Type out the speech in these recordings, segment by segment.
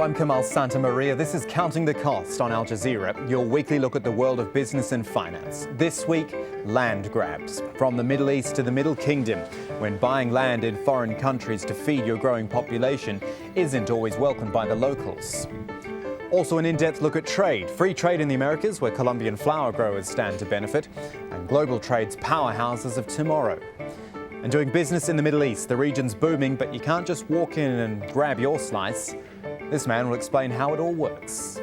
I'm Kamal Santamaria. This is Counting the Cost on Al Jazeera, your weekly look at the world of business and finance. This week, land grabs. From the Middle East to the Middle Kingdom, when buying land in foreign countries to feed your growing population isn't always welcomed by the locals. Also an in-depth look at trade. Free trade in the Americas, where Colombian flower growers stand to benefit, and global trade's powerhouses of tomorrow. And doing business in the Middle East, the region's booming, but you can't just walk in and grab your slice. This man will explain how it all works.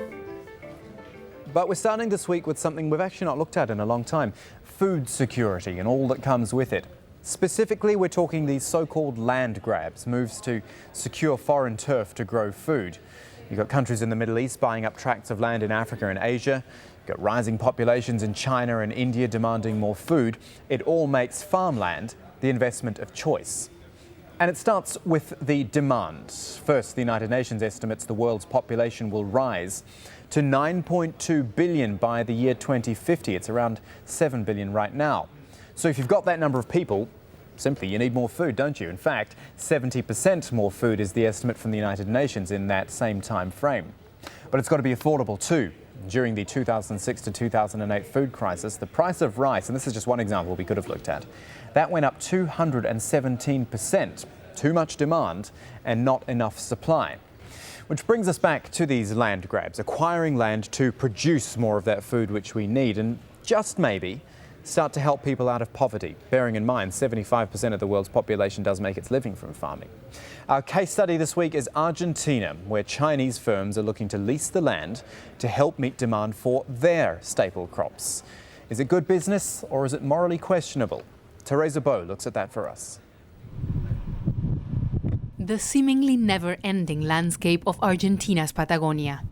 But we're starting this week with something we've actually not looked at in a long time: food security and all that comes with it. Specifically, we're talking these so-called land grabs, moves to secure foreign turf to grow food. You've got countries in the Middle East buying up tracts of land in Africa and Asia. You've got rising populations in China and India demanding more food. It all makes farmland the investment of choice. And it starts with the demand. First, the United Nations estimates the world's population will rise to 9.2 billion by the year 2050. It's around 7 billion right now. So if you've got that number of people, simply you need more food, don't you? In fact, 70% more food is the estimate from the United Nations in that same time frame. But it's got to be affordable too. During the 2006 to 2008 food crisis, the price of rice, and this is just one example we could have looked at, that went up 217%. Too much demand and not enough supply. Which brings us back to these land grabs, acquiring land to produce more of that food which we need and just maybe start to help people out of poverty, bearing in mind 75% of the world's population does make its living from farming. Our case study this week is Argentina, where Chinese firms are looking to lease the land to help meet demand for their staple crops. Is it good business or is it morally questionable? Teresa Bo looks at that for us. The seemingly never-ending landscape of Argentina's Patagonia.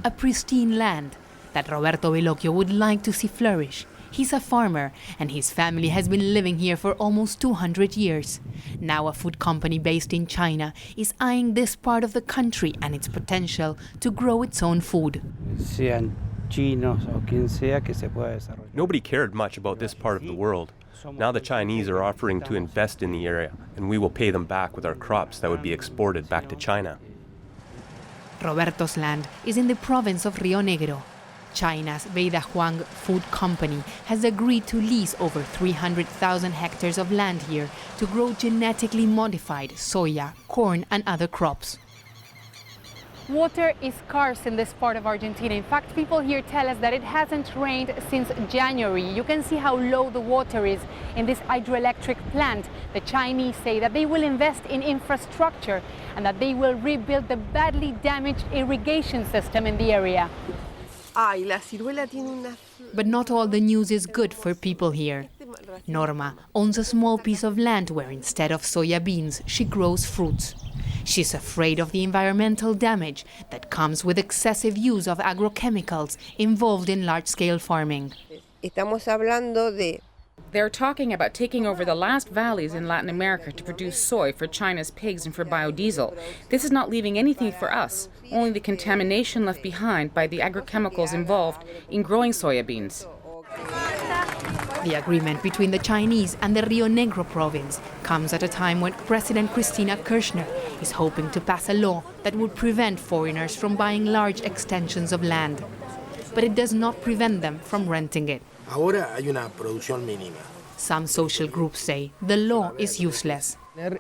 A pristine land that Roberto Bellocchio would like to see flourish. He's a farmer, and his family has been living here for almost 200 years. Now a food company based in China is eyeing this part of the country and its potential to grow its own food. Nobody cared much about this part of the world. Now the Chinese are offering to invest in the area, and we will pay them back with our crops that would be exported back to China. Roberto's land is in the province of Rio Negro. China's Huang Food Company has agreed to lease over 300,000 hectares of land here to grow genetically modified soya, corn and other crops. Water is scarce in this part of Argentina. In fact, people here tell us that it hasn't rained since January. You can see how low the water is in this hydroelectric plant. The Chinese say that they will invest in infrastructure and that they will rebuild the badly damaged irrigation system in the area. But not all the news is good for people here. Norma owns a small piece of land where instead of soya beans, she grows fruits. She's afraid of the environmental damage that comes with excessive use of agrochemicals involved in large-scale farming. They're talking about taking over the last valleys in Latin America to produce soy for China's pigs and for biodiesel. This is not leaving anything for us, only the contamination left behind by the agrochemicals involved in growing soya beans. The agreement between the Chinese and the Rio Negro province comes at a time when President Cristina Kirchner is hoping to pass a law that would prevent foreigners from buying large extensions of land. But it does not prevent them from renting it. Some social groups say the law is useless. A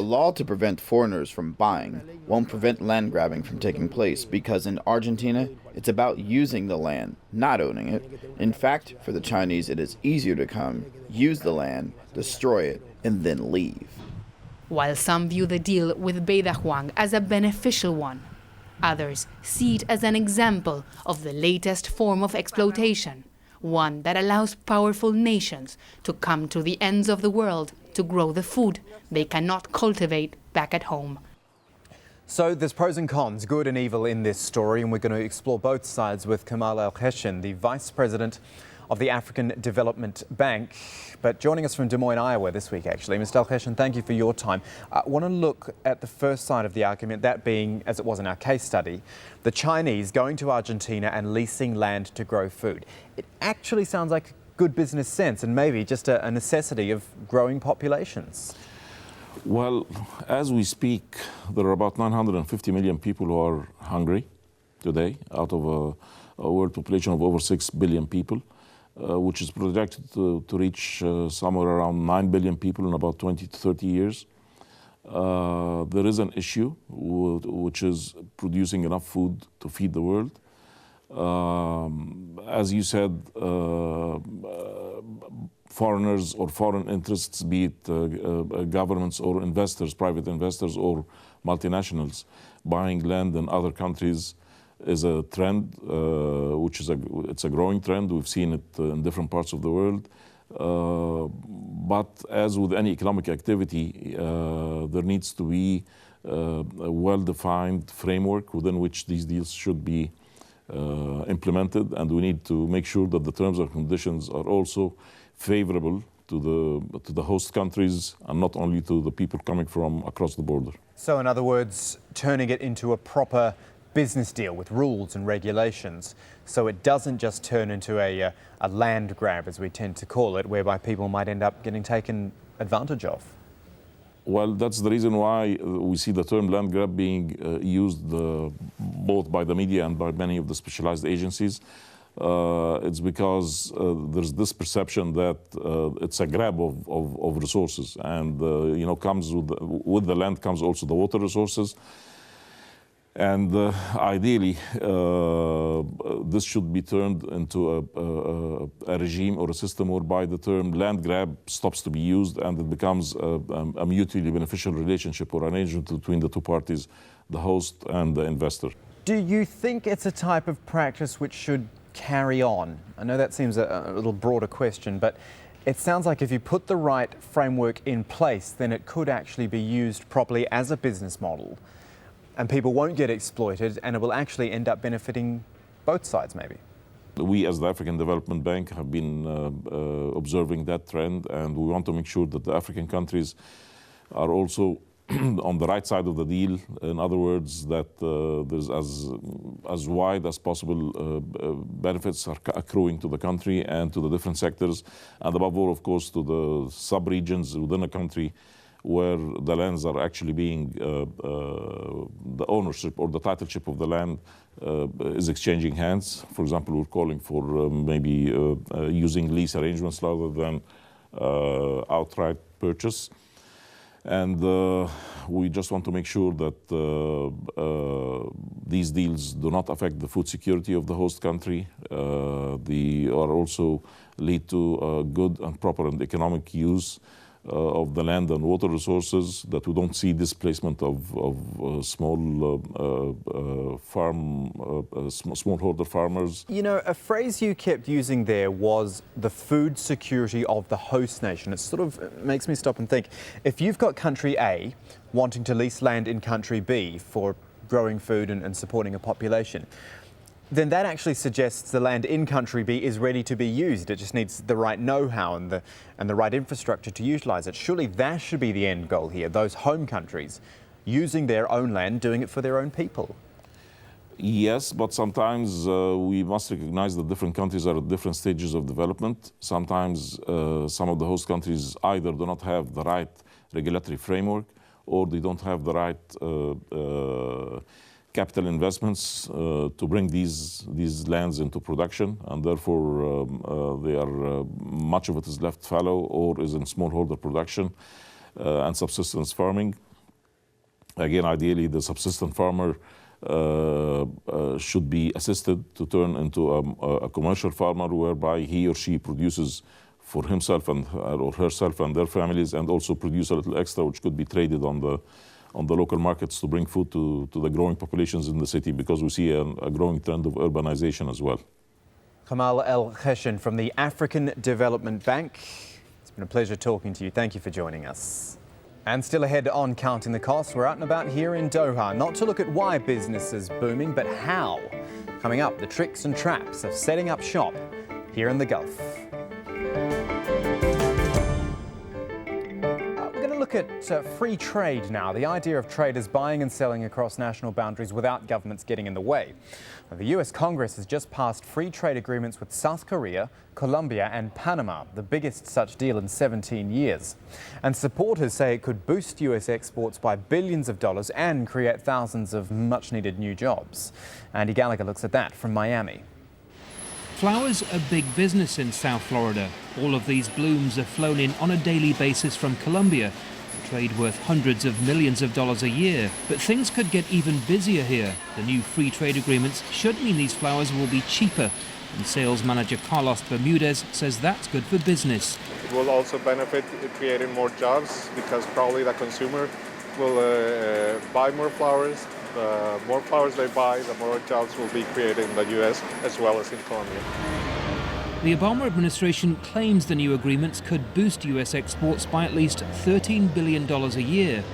law to prevent foreigners from buying won't prevent land grabbing from taking place, because in Argentina, it's about using the land, not owning it. In fact, for the Chinese, it is easier to come, use the land, destroy it, and then leave. While some view the deal with Huang as a beneficial one, others see it as an example of the latest form of exploitation, one that allows powerful nations to come to the ends of the world to grow the food they cannot cultivate back at home. So there's pros and cons, good and evil in this story, and we're going to explore both sides with Kamal El-Kheshen, the Vice President of the African Development Bank, but joining us from Des Moines, Iowa this week, actually. Mr. El-Kheshen, thank you for your time. I want to look at the first side of the argument, that being, as it was in our case study, the Chinese going to Argentina and leasing land to grow food. It actually sounds like good business sense and maybe just a necessity of growing populations. Well, as we speak, there are about 950 million people who are hungry today, out of a world population of over 6 billion people, which is projected to reach somewhere around 9 billion people in about 20 to 30 years. There is an issue, which is producing enough food to feed the world. As you said, foreigners or foreign interests, be it governments or investors, private investors or multinationals, buying land in other countries is a trend, which is it's a growing trend. We've seen it in different parts of the world. But as with any economic activity, there needs to be a well-defined framework within which these deals should be implemented, and we need to make sure that the terms and conditions are also favorable to the host countries and not only to the people coming from across the border. So in other words, turning it into a proper business deal with rules and regulations, so it doesn't just turn into a land grab, as we tend to call it, whereby people might end up getting taken advantage of. Well, that's the reason why we see the term land grab being used both by the media and by many of the specialized agencies. It's because there's this perception that it's a grab of resources, and comes with the land comes also the water resources. And ideally, this should be turned into a regime or a system whereby the term land grab stops to be used and it becomes a mutually beneficial relationship or arrangement between the two parties, the host and the investor. Do you think it's a type of practice which should carry on? I know that seems a little broader question, but it sounds like if you put the right framework in place, then it could actually be used properly as a business model. And people won't get exploited, and it will actually end up benefiting both sides, maybe. We, as the African Development Bank, have been observing that trend, and we want to make sure that the African countries are also on the right side of the deal. In other words, that there's as wide as possible benefits are accruing to the country and to the different sectors, and above all, of course, to the sub-regions within a country where the lands are actually being, the ownership or the titleship of the land is exchanging hands. For example, we're calling for maybe using lease arrangements rather than outright purchase. And we just want to make sure that these deals do not affect the food security of the host country. They are also lead to good and proper and economic use of the land and water resources, that we don't see displacement of small smallholder farmers. You know, a phrase you kept using there was the food security of the host nation. It sort of makes me stop and think, if you've got country A wanting to lease land in country B for growing food and supporting a population, then that actually suggests the land in country B is ready to be used. It just needs the right know-how and the right infrastructure to utilise it. Surely that should be the end goal here, those home countries using their own land, doing it for their own people. Yes, but sometimes we must recognize that different countries are at different stages of development. Sometimes some of the host countries either do not have the right regulatory framework, or they don't have the right capital investments to bring these lands into production, and therefore much of it is left fallow or is in smallholder production and subsistence farming. Again, ideally, the subsistence farmer should be assisted to turn into a commercial farmer, whereby he or she produces for himself or herself and their families, and also produce a little extra which could be traded on the local markets to bring food to the growing populations in the city, because we see a growing trend of urbanization as well. Kamal El Kheshen from the African Development Bank. It's been a pleasure talking to you. Thank you for joining us. And still ahead on Counting the Cost, we're out and about here in Doha, not to look at why business is booming, but how. Coming up, the tricks and traps of setting up shop here in the Gulf. We're going to look at free trade now, the idea of traders buying and selling across national boundaries without governments getting in the way. The US Congress has just passed free trade agreements with South Korea, Colombia and Panama, the biggest such deal in 17 years. And supporters say it could boost US exports by billions of dollars and create thousands of much-needed new jobs. Andy Gallagher looks at that from Miami. Flowers are big business in South Florida. All of these blooms are flown in on a daily basis from Colombia, a trade worth hundreds of millions of dollars a year. But things could get even busier here. The new free trade agreements should mean these flowers will be cheaper. And sales manager Carlos Bermudez says that's good for business. It will also benefit creating more jobs because probably the consumer will buy more flowers. The more flowers they buy, the more jobs will be created in the U.S. as well as in Colombia. The Obama administration claims the new agreements could boost U.S. exports by at least $13 billion a year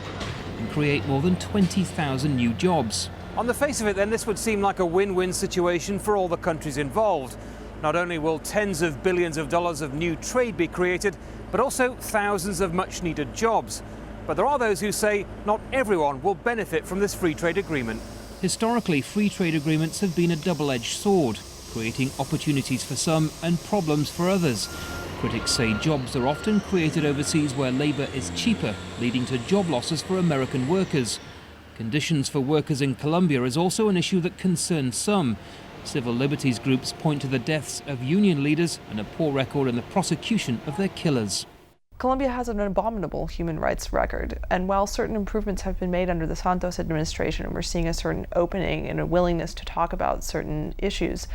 and create more than 20,000 new jobs. On the face of it, then, this would seem like a win-win situation for all the countries involved. Not only will tens of billions of dollars of new trade be created, but also thousands of much-needed jobs. But there are those who say not everyone will benefit from this free trade agreement. Historically, free trade agreements have been a double-edged sword, creating opportunities for some and problems for others. Critics say jobs are often created overseas where labour is cheaper, leading to job losses for American workers. Conditions for workers in Colombia is also an issue that concerns some. Civil liberties groups point to the deaths of union leaders and a poor record in the prosecution of their killers. Colombia has an abominable human rights record, and while certain improvements have been made under the Santos administration and we're seeing a certain opening and a willingness to talk about certain issues,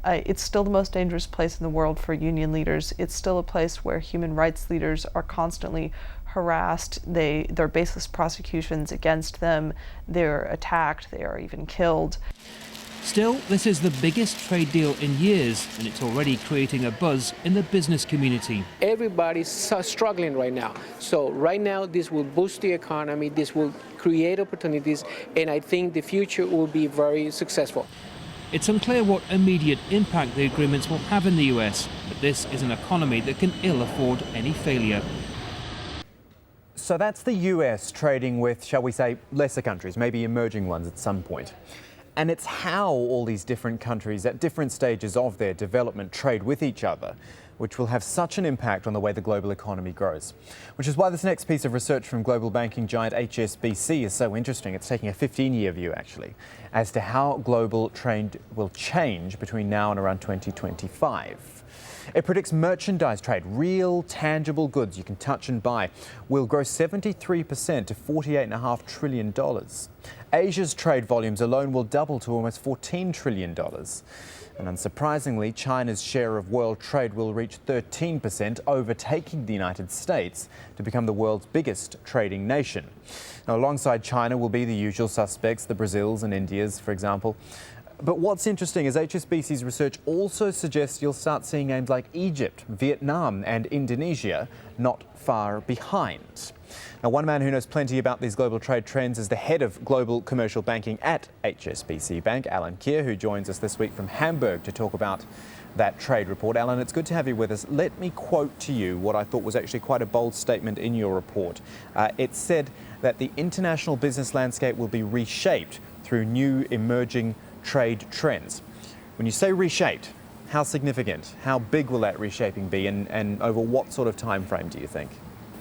it's still the most dangerous place in the world for union leaders. It's still a place where human rights leaders are constantly harassed. There are baseless prosecutions against them. They're attacked. They are even killed. Still, this is the biggest trade deal in years, and it's already creating a buzz in the business community. Everybody's struggling right now. So right now, this will boost the economy, this will create opportunities, and I think the future will be very successful. It's unclear what immediate impact the agreements will have in the US, but this is an economy that can ill afford any failure. So that's the US trading with, shall we say, lesser countries, maybe emerging ones at some point. And it's how all these different countries at different stages of their development trade with each other, which will have such an impact on the way the global economy grows. Which is why this next piece of research from global banking giant HSBC is so interesting. It's taking a 15-year view, actually, as to how global trade will change between now and around 2025. It predicts merchandise trade, real tangible goods you can touch and buy, will grow 73% to $48.5 trillion. Asia's trade volumes alone will double to almost $14 trillion. And unsurprisingly, China's share of world trade will reach 13%, overtaking the United States to become the world's biggest trading nation. Now, alongside China will be the usual suspects, the Brazils and Indias, for example. But what's interesting is HSBC's research also suggests you'll start seeing names like Egypt, Vietnam and Indonesia not far behind. Now, one man who knows plenty about these global trade trends is the head of global commercial banking at HSBC Bank, Alan Kier, who joins us this week from Hamburg to talk about that trade report. Alan, it's good to have you with us. Let me quote to you what I thought was actually quite a bold statement in your report. It said that the international business landscape will be reshaped through new emerging trade trends. When you say reshaped, how significant, how big will that reshaping be, and over what sort of time frame do you think?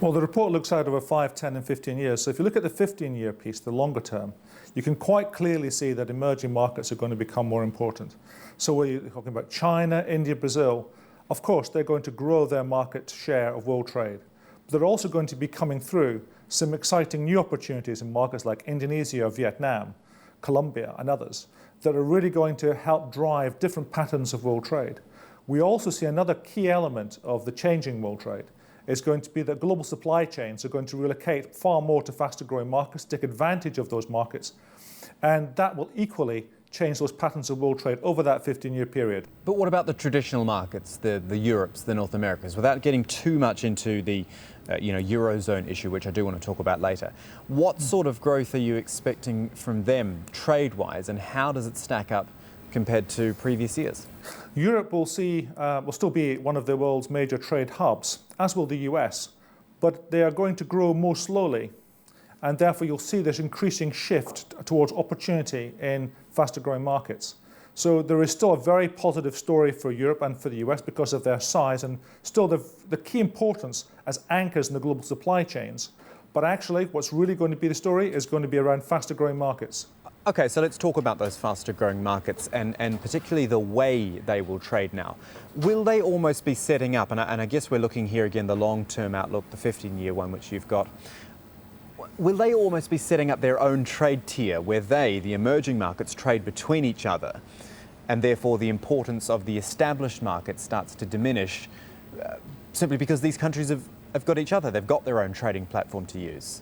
Well, the report looks out over 5, 10 and 15 years. So if you look at the 15-year piece, the longer term, you can quite clearly see that emerging markets are going to become more important. So we're talking about China, India, Brazil. Of course, they're going to grow their market share of world trade. But they're also going to be coming through some exciting new opportunities in markets like Indonesia, Vietnam, Colombia and others that are really going to help drive different patterns of world trade. We also see another key element of the changing world trade is going to be that global supply chains are going to relocate far more to faster growing markets, take advantage of those markets, and that will equally change those patterns of world trade over that 15-year period. But what about the traditional markets, the Europes, the North Americas, without getting too much into the Eurozone issue, which I do want to talk about later? What sort of growth are you expecting from them trade-wise, and how does it stack up compared to previous years? Europe will still be one of the world's major trade hubs, as will the US. but they are going to grow more slowly. And therefore, you'll see this increasing shift towards opportunity in faster growing markets. So there is still a very positive story for Europe and for the US because of their size and still the key importance as anchors in the global supply chains. But actually, what's really going to be the story is going to be around faster growing markets. Okay, so let's talk about those faster growing markets and particularly the way they will trade now. Will they almost be setting up, and I guess we're looking here again, the long-term outlook, the 15-year one which you've got, will they almost be setting up their own trade tier where they, the emerging markets, trade between each other and therefore the importance of the established market starts to diminish simply because these countries have got each other, they've got their own trading platform to use?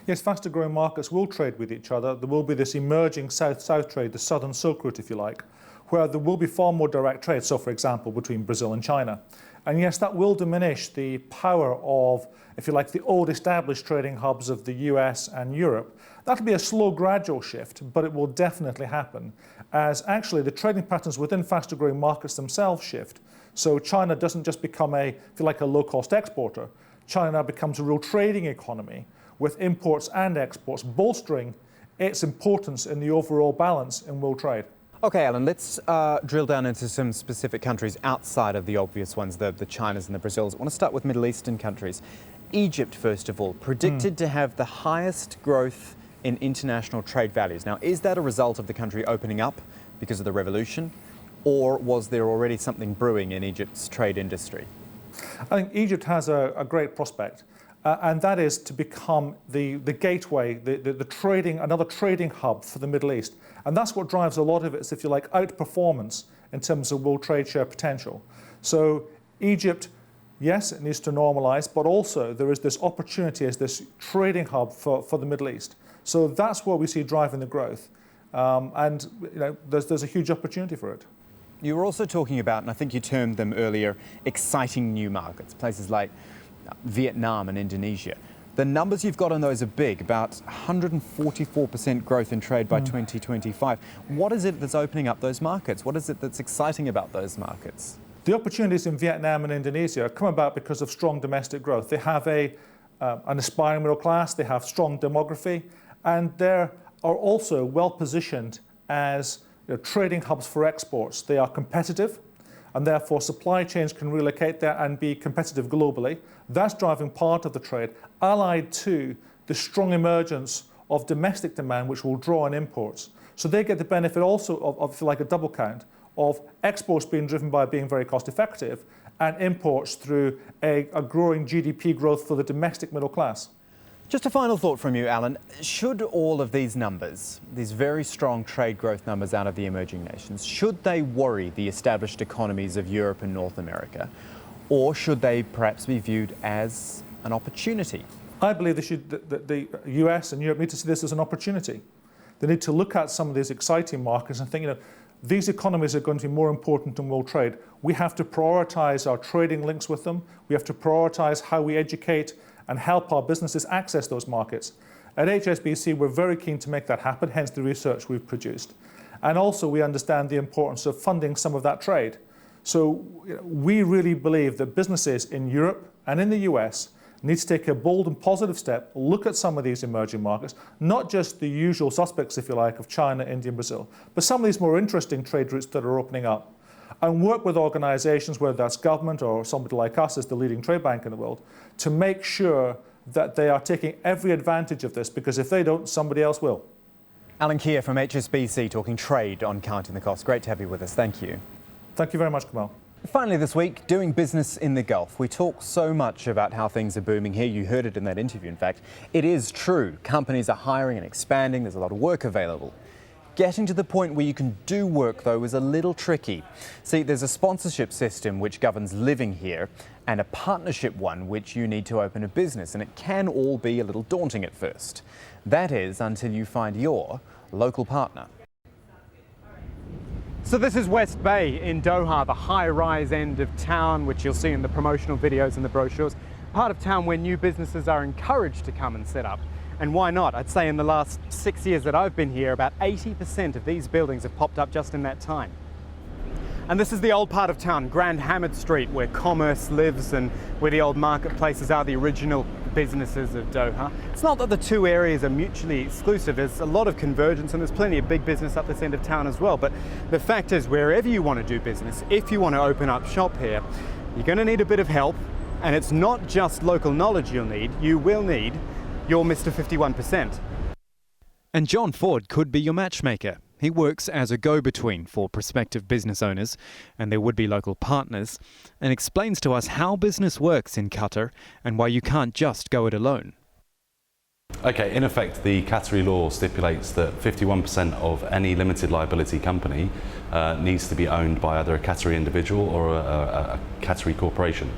Yes, faster growing markets will trade with each other. There will be this emerging south-south trade, the southern Silk Route, if you like, where there will be far more direct trade, so for example, between Brazil and China. And yes, that will diminish the power of, if you like, the old established trading hubs of the US and Europe. That'll be a slow, gradual shift, but it will definitely happen as actually the trading patterns within faster growing markets themselves shift. So China doesn't just become if you like, a low-cost exporter. China now becomes a real trading economy with imports and exports, bolstering its importance in the overall balance in world trade. Okay, Alan, let's drill down into some specific countries outside of the obvious ones, the Chinas and the Brazils. I want to start with Middle Eastern countries. Egypt, first of all, predicted to have the highest growth in international trade values. Now, is that a result of the country opening up because of the revolution, or was there already something brewing in Egypt's trade industry? I think Egypt has a great prospect. And that is to become the gateway, the trading, another trading hub for the Middle East. And that's what drives a lot of its, if you like, outperformance in terms of world trade share potential. So Egypt, yes, it needs to normalize, but also there is this opportunity as this trading hub for the Middle East. So that's what we see driving the growth. And you know, there's a huge opportunity for it. You were also talking about, and I think you termed them earlier, exciting new markets, places like Vietnam and Indonesia. The numbers you've got on those are big, about 144% growth in trade by 2025. What is it that's opening up those markets? What is it that's exciting about those markets? The opportunities in Vietnam and Indonesia come about because of strong domestic growth. They have an aspiring middle class, they have strong demography, and they are also well positioned as trading hubs for exports. They are competitive, and therefore supply chains can relocate there and be competitive globally. That's driving part of the trade, allied to the strong emergence of domestic demand, which will draw on imports. So they get the benefit also of like a double count of exports being driven by being very cost effective and imports through a growing GDP growth for the domestic middle class. Just a final thought from you, Alan. Should all of these numbers, these very strong trade growth numbers out of the emerging nations, should they worry the established economies of Europe and North America? Or should they perhaps be viewed as an opportunity? I believe the US and Europe need to see this as an opportunity. They need to look at some of these exciting markets and think, these economies are going to be more important in world trade. We have to prioritize our trading links with them. We have to prioritize how we educate and help our businesses access those markets. At HSBC, we're very keen to make that happen, hence the research we've produced. And also we understand the importance of funding some of that trade. So we really believe that businesses in Europe and in the US need to take a bold and positive step, look at some of these emerging markets, not just the usual suspects, if you like, of China, India, and Brazil, but some of these more interesting trade routes that are opening up, and work with organizations, whether that's government or somebody like us as the leading trade bank in the world, to make sure that they are taking every advantage of this, because if they don't, somebody else will. Alan Keir from HSBC talking trade on Counting the Cost. Great to have you with us. Thank you. Thank you very much, Kamal. Finally this week, doing business in the Gulf. We talk so much about how things are booming here. You heard it in that interview, in fact. It is true. Companies are hiring and expanding. There's a lot of work available. Getting to the point where you can do work, though, is a little tricky. See, there's a sponsorship system which governs living here and a partnership one which you need to open a business, and it can all be a little daunting at first. That is until you find your local partner. So this is West Bay in Doha, the high-rise end of town, which you'll see in the promotional videos and the brochures. Part of town where new businesses are encouraged to come and set up. And why not? I'd say in the last 6 years that I've been here, about 80% of these buildings have popped up just in that time. And this is the old part of town, Grand Hamad Street, where commerce lives and where the old marketplaces are, the original businesses of Doha. It's not that the two areas are mutually exclusive. There's a lot of convergence and there's plenty of big business up this end of town as well. But the fact is, wherever you want to do business, if you want to open up shop here, you're going to need a bit of help. And it's not just local knowledge you'll need, you will need your Mr. 51%. And John Ford could be your matchmaker. He works as a go-between for prospective business owners and their would-be local partners, and explains to us how business works in Qatar and why you can't just go it alone. Okay, in effect, the Qatari law stipulates that 51% of any limited liability company needs to be owned by either a Qatari individual or a Qatari corporation.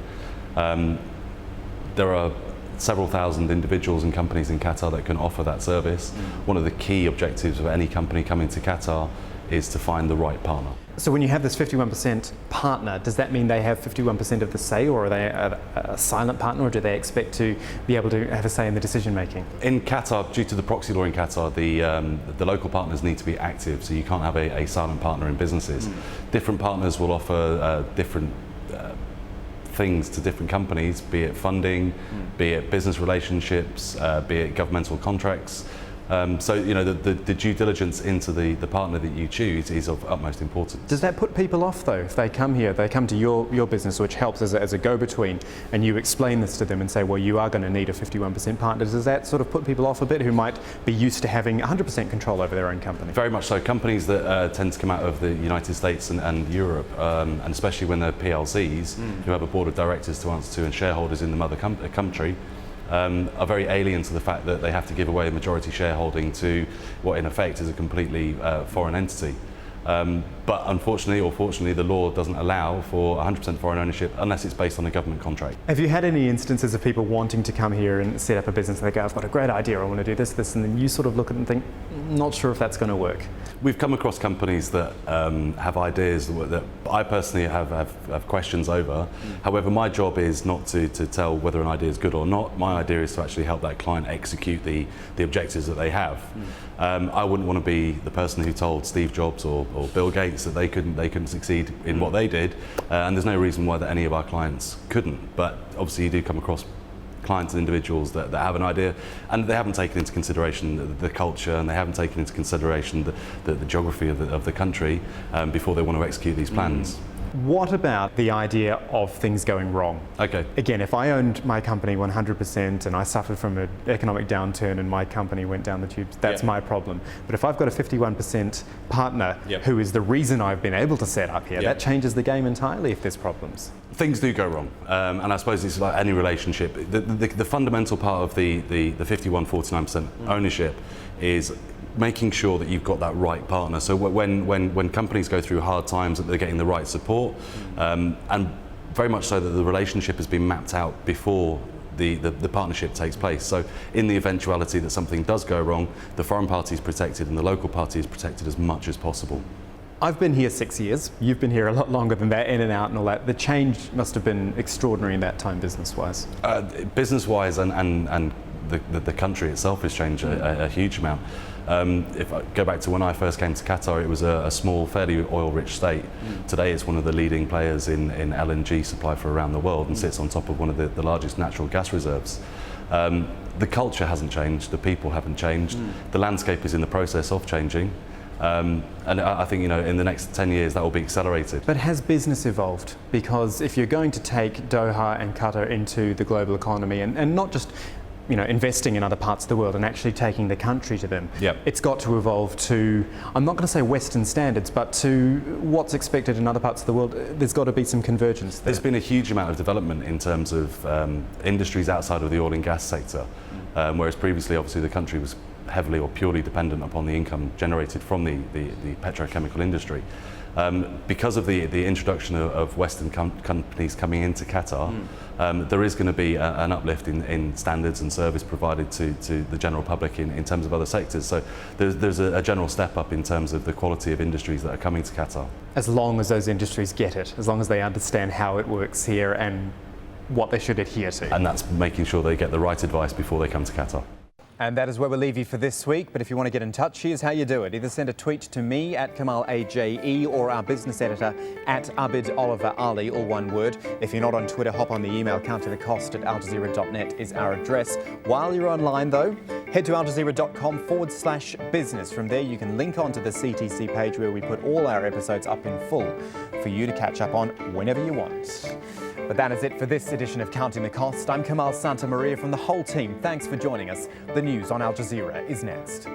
There are several thousand individuals and companies in Qatar that can offer that service. One of the key objectives of any company coming to Qatar is to find the right partner. So when you have this 51% partner, does that mean they have 51% of the say, or are they a silent partner, or do they expect to be able to have a say in the decision making? In Qatar, due to the proxy law in Qatar, the local partners need to be active, so you can't have a silent partner in businesses. Different partners will offer different things to different companies, be it funding, be it business relationships, be it governmental contracts. So you know the due diligence into the partner that you choose is of utmost importance. Does that put people off though? If they come here, they come to your business, which helps as a go-between, and you explain this to them and say, well, you are going to need a 51% partner. Does that sort of put people off a bit who might be used to having 100% control over their own company? Very much so. Companies that tend to come out of the United States and Europe, and especially when they're PLCs, who have a board of directors to answer to and shareholders in the mother country, are very alien to the fact that they have to give away a majority shareholding to what in effect is a completely foreign entity. But unfortunately or fortunately, the law doesn't allow for 100% foreign ownership unless it's based on a government contract. Have you had any instances of people wanting to come here and set up a business and they go, I've got a great idea, I want to do this, and then you sort of look at it and think, not sure if that's going to work? We've come across companies that have ideas that I personally have questions over. However, my job is not to tell whether an idea is good or not. My idea is to actually help that client execute the objectives that they have. I wouldn't want to be the person who told Steve Jobs or Bill Gates that they couldn't succeed in what they did, and there's no reason why that any of our clients couldn't. But obviously you do come across clients and individuals that have an idea and they haven't taken into consideration the culture, and they haven't taken into consideration the geography of the country before they want to execute these plans. What about the idea of things going wrong? Okay. Again, if I owned my company 100% and I suffered from an economic downturn and my company went down the tubes, that's my problem. But if I've got a 51% partner who is the reason I've been able to set up here, that changes the game entirely if there's problems. Things do go wrong, and I suppose it's like any relationship. The fundamental part of the 51-49% ownership is making sure that you've got that right partner. So when companies go through hard times, that they're getting the right support, and very much so that the relationship has been mapped out before the partnership takes place. So in the eventuality that something does go wrong, the foreign party is protected and the local party is protected as much as possible. I've been here 6 years. You've been here a lot longer than that, in and out and all that. The change must have been extraordinary in that time, business-wise. Business-wise, and the country itself has changed a huge amount. If I go back to when I first came to Qatar, it was a small, fairly oil-rich state. Today it's one of the leading players in LNG supply for around the world and sits on top of one of the largest natural gas reserves. The culture hasn't changed, the people haven't changed, the landscape is in the process of changing. And I think, you know, in the next 10 years that will be accelerated. But has business evolved? Because if you're going to take Doha and Qatar into the global economy and not just, you know, investing in other parts of the world and actually taking the country to them, it's got to evolve to, I'm not going to say Western standards, but to what's expected in other parts of the world. There's got to be some convergence there. There's been a huge amount of development in terms of industries outside of the oil and gas sector, whereas previously obviously the country was heavily or purely dependent upon the income generated from the petrochemical industry. Because of the introduction of Western companies coming into Qatar, there is going to be an uplift in standards and service provided to the general public in terms of other sectors. So there's a general step up in terms of the quality of industries that are coming to Qatar. As long as those industries get it, as long as they understand how it works here and what they should adhere to. And that's making sure they get the right advice before they come to Qatar. And that is where we'll leave you for this week. But if you want to get in touch, here's how you do it. Either send a tweet to me at Kamal AJE or our business editor at Abid Oliver Ali, all one word. If you're not on Twitter, hop on the email. countingthecost@aljazeera.net is our address. While you're online, though, head to aljazeera.com/business. From there, you can link onto the CTC page where we put all our episodes up in full for you to catch up on whenever you want. But that is it for this edition of Counting the Cost. I'm Kamal Santamaria from the whole team. Thanks for joining us. The news on Al Jazeera is next.